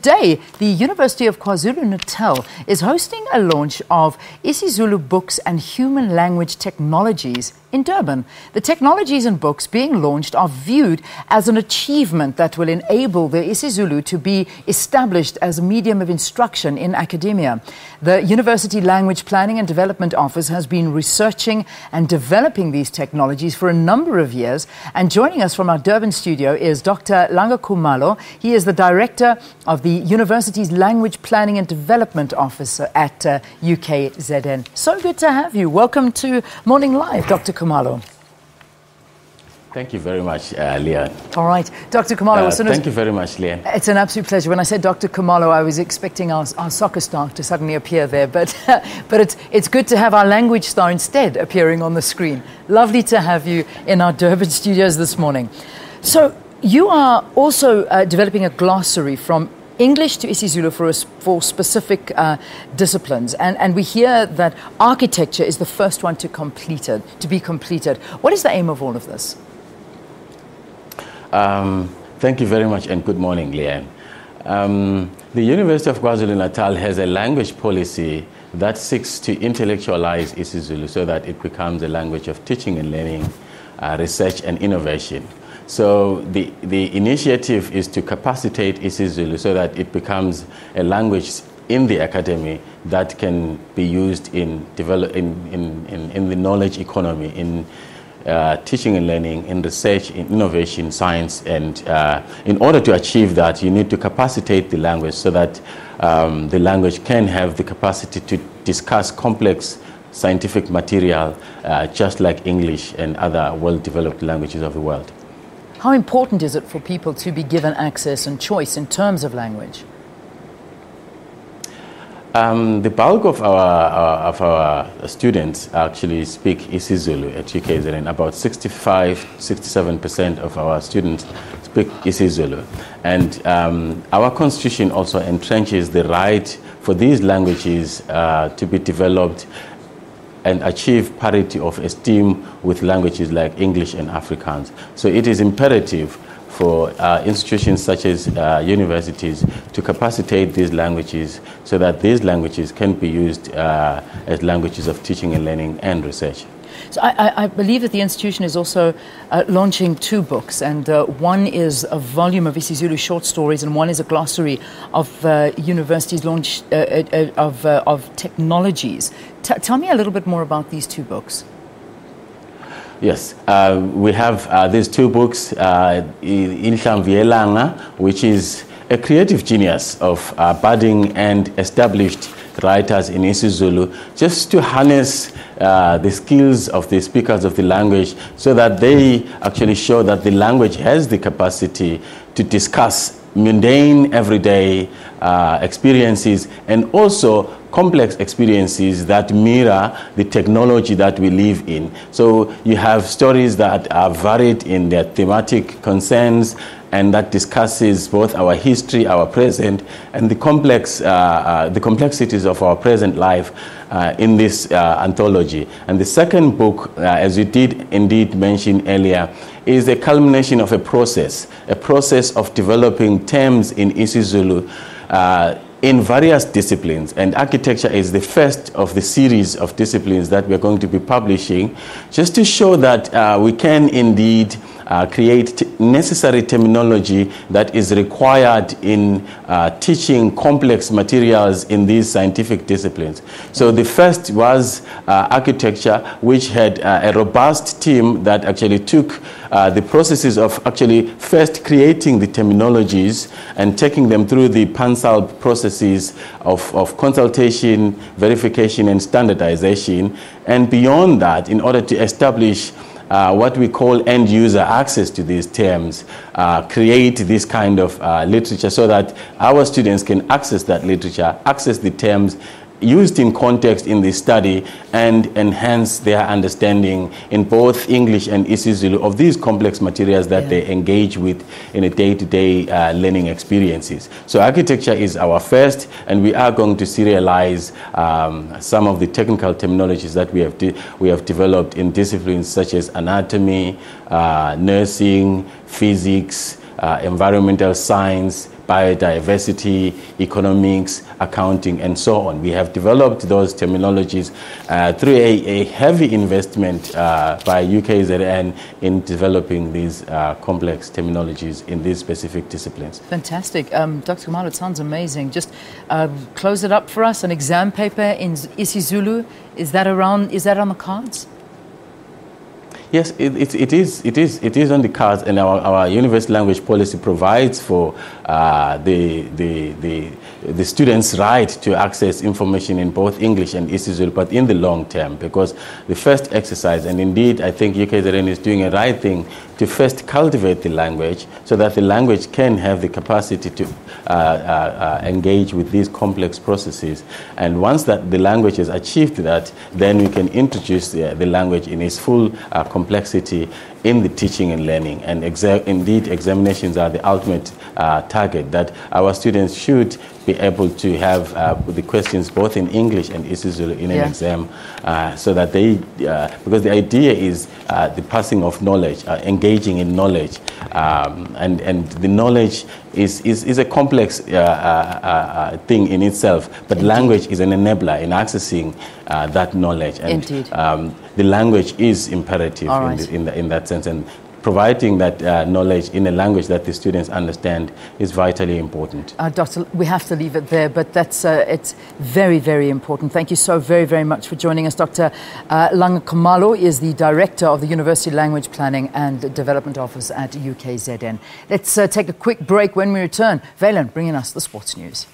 Today, the University of KwaZulu-Natal is hosting a launch of isiZulu books and human language technologies in Durban. The technologies and books being launched are viewed as an achievement that will enable the isiZulu to be established as a medium of instruction in academia. The University Language Planning and Development Office has been researching and developing these technologies for a number of years. And joining us from our Durban studio is Dr Langa Khumalo. He is the director of the University's Language Planning and Development Office at UKZN. So good to have you. Welcome to Morning Live, Dr Khumalo. Thank you very much, Leon. All right, Dr Khumalo. Thank you very much, Leon. It's an absolute pleasure. When I said Dr Khumalo, I was expecting our soccer star to suddenly appear there, but it's good to have our language star instead appearing on the screen. Lovely to have you in our Durban studios this morning. So you are also developing a glossary from English to isiZulu for specific disciplines, and we hear that architecture is the first one to be completed. What is the aim of all of this? Thank you very much, and good morning, Leanne. The University of KwaZulu-Natal has a language policy that seeks to intellectualize isiZulu so that it becomes a language of teaching and learning, research and innovation. So the initiative is to capacitate isiZulu so that it becomes a language in the academy that can be used in the knowledge economy, in teaching and learning, in research, in innovation, science. And in order to achieve that, you need to capacitate the language so that the language can have the capacity to discuss complex scientific material just like English and other well-developed languages of the world. How important is it for people to be given access and choice in terms of language? The bulk of our students actually speak isiZulu at UKZN. About 65–67% of our students speak isiZulu. And our constitution also entrenches the right for these languages to be developed and achieve parity of esteem with languages like English and Afrikaans. So it is imperative for institutions such as universities to capacitate these languages so that these languages can be used as languages of teaching and learning and research. So I believe that the institution is also launching two books, and one is a volume of isiZulu short stories, and one is a glossary of university's launch of technologies. Tell me a little bit more about these two books. Yes, we have these two books, Inhlamvuyelanga, which is a creative genius of budding and established writers in isiZulu, just to harness the skills of the speakers of the language so that they actually show that the language has the capacity to discuss mundane, everyday experiences and also complex experiences that mirror the technology that we live in. So you have stories that are varied in their thematic concerns and that discusses both our history, our present, and the complexities of our present life in this anthology. And the second book, as you did indeed mention earlier, is a culmination of a process of developing terms in isiZulu in various disciplines, and architecture is the first of the series of disciplines that we are going to be publishing, just to show that we can indeed create necessary terminology that is required in teaching complex materials in these scientific disciplines. So the first was architecture, which had a robust team that actually took the processes of actually first creating the terminologies and taking them through the PANSAL processes of consultation, verification, and standardization. And beyond that, in order to establish what we call end user access to these terms, create this kind of literature so that our students can access that literature, access the terms used in context in the study, and enhance their understanding in both English and isiZulu of these complex materials that they engage with in a day-to-day learning experiences. So architecture is our first, and we are going to serialize some of the technical terminologies that we have developed in disciplines such as anatomy, nursing, physics, environmental science, biodiversity, economics, accounting, and so on. We have developed those terminologies through a heavy investment by UKZN in developing these complex terminologies in these specific disciplines. Fantastic. Dr. Khumalo, it sounds amazing. Just close it up for us. An exam paper in isiZulu, is that on the cards? Yes, it is on the cards, and our university language policy provides for the students' right to access information in both English and isiZulu, but in the long term, because the first exercise, and indeed I think UKZN is doing a right thing to first cultivate the language so that the language can have the capacity to engage with these complex processes. And once that the language has achieved that, then we can introduce the language in its full complexity in the teaching and learning. And indeed, examinations are the ultimate target, that our students should be able to have the questions both in English and isiZulu in an exam, so that they, because the idea is the passing of knowledge, engaging in knowledge, and the knowledge is a complex thing in itself, but Indeed. Language is an enabler in accessing that knowledge. And Indeed. The language is imperative in that sense, and providing that knowledge in a language that the students understand is vitally important. Doctor, we have to leave it there, but that's it's very, very important. Thank you so very, very much for joining us. Dr. Langa Khumalo is the Director of the University Language Planning and Development Office at UKZN. Let's take a quick break. When we return, Valen bringing us the sports news.